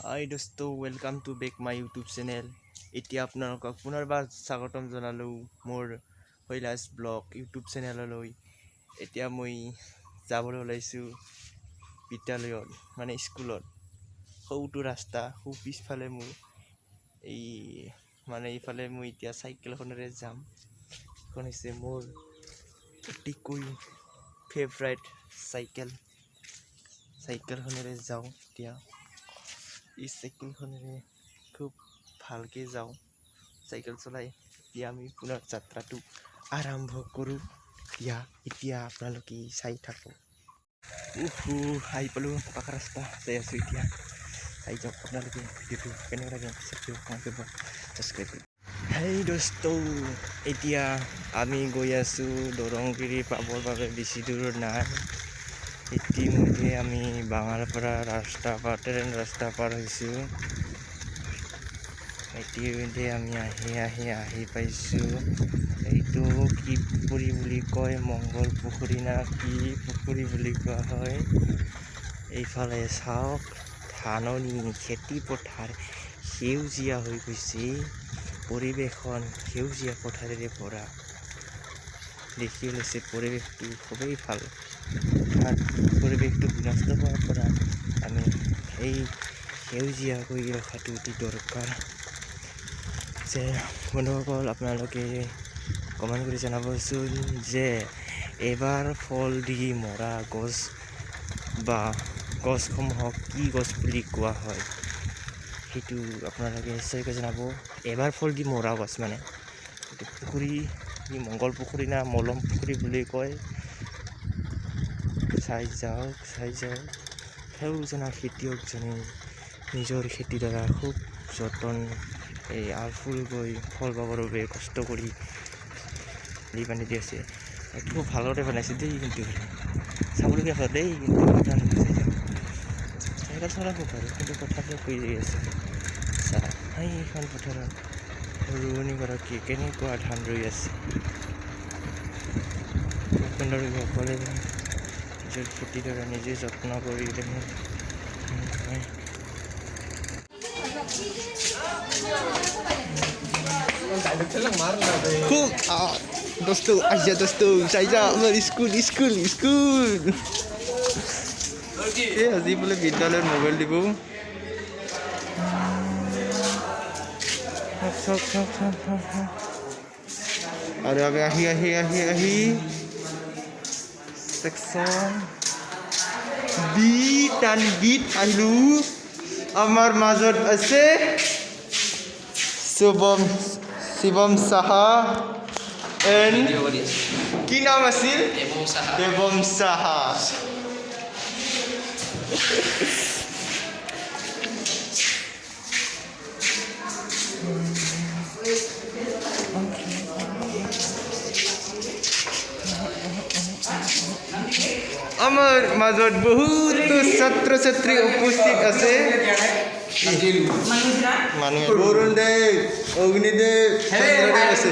Hi dosto, welcome to back my YouTube channel. এতিয়া আপোনালোকক পুনৰবাৰ স্বাগতম জনালো মোৰ কৈলাশ ব্লগ YouTube চেনেললৈ। এতিয়া মই যাবলৈ ওলাইছো বিদ্যালয়ত মানে স্কুলত। সৌটো ৰাস্তা সৌ পিছফালে মোৰ এই মানে এইফালে মই এতিয়া চাইকেলখনেৰে যাম। এখন হৈছে মোৰ অতিকৈ ফেভৰাইট চাইকেলখনেৰে যাওঁ এতিয়া। এই সাইকেলখনেৰে খুব ভালকে যাওঁ সাইকেল চলাই। এতিয়া আমি পুনৰ যাত্ৰাটো আৰম্ভ কৰোঁ। এতিয়া আপোনালোকে চাই থাকক। আহি পালোঁ পাকা ৰাস্তা যাই আছোঁ এতিয়া। আহি যাওক আপোনালোকে ভিডিঅ'টো কেনেকৈ লাগে ছাবস্ক্ৰাইব কৰিব। হেই দোস্ত, এতিয়া আমি গৈ আছোঁ দৰংগিৰি পাবৰ বাবে বেছি দূৰ নাই। ইতিমধ্যে আমি বাঙাৰপাৰা ট্ৰেইন ৰাস্তা পাৰ হৈছোঁ। ইতিমধ্যে আমি আহি পাইছোঁ। এইটো কি পুখুৰী বুলি কয়, মংগল পুখুৰী না কি পুখুৰী বুলি কোৱা হয়। এইফালে চাওক ধাননি খেতি পথাৰ সেউজীয়া হৈ গৈছে। পৰিৱেশখন সেউজীয়া পথাৰেৰে ভৰা দেখি লৈছে। পৰিৱেশটো খুবেই ভাল। পৰিৱেশটো বিনষ্ট হোৱাৰ পৰা আমি এই সেউজীয়া কৰি ৰখাটো অতি দৰকাৰ। যে বন্ধুসকল, আপোনালোকে কমেণ্ট কৰি জনাবচোন যে এবাৰ ফল দি মৰা গছ বা গছসমূহক কি গছ বুলি কোৱা হয়, সেইটো আপোনালোকে নিশ্চয়কৈ জনাব। এবাৰ ফল দি মৰা গছ মানে এইটো পুখুৰী মংগল পুখুৰী না মলম পুখুৰী বুলি কয়। চাই যাওক সেউজনা খেতিয়কজনে নিজৰ খেতিৰ দ্বাৰা খুব যতন ফুল গৈ ফল পাবৰ বাবে কষ্ট কৰি পানী দি আছে। খুব ভালদৰে বনাইছে দেই, কিন্তু চাবলগীয়া হয় দেই। কিন্তু আপোনালোকে চাই যাওক, চাইকেল চলাই খুব ভাল, কিন্তু পথাৰতে কৰি যাই আছে। সেইখন পথাৰত ৰোৱনীগৰাকী কেনেকুৱা ধান ৰুই আছে। সুন্দৰকৈ অকলে নিজৰ খেতিৰ দ্বাৰা নিজে যত্ন কৰি খুব দোস্ত আইজা দোস্ত চাইজা আমাৰ স্কুল আজি বোলে বিদ্যালয়ত মোবাইল দিব। আৰু আমি আহি সেকশন বিত আহিলো। আমাৰ মাজত আছে শিৱম সাহা এণ্ড কি নাম আছিল, দেৱম সাহা। আমাৰ মাজত বহুত ছাত্ৰ ছাত্ৰী উপস্থিত আছে। মানুহ বৰুণদেৱ, অগ্নিদেৱ, চন্দ্ৰদেৱ আছে।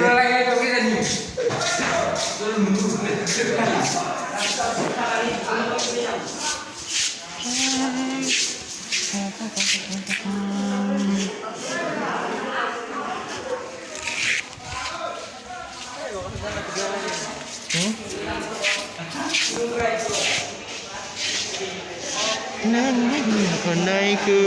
Naiku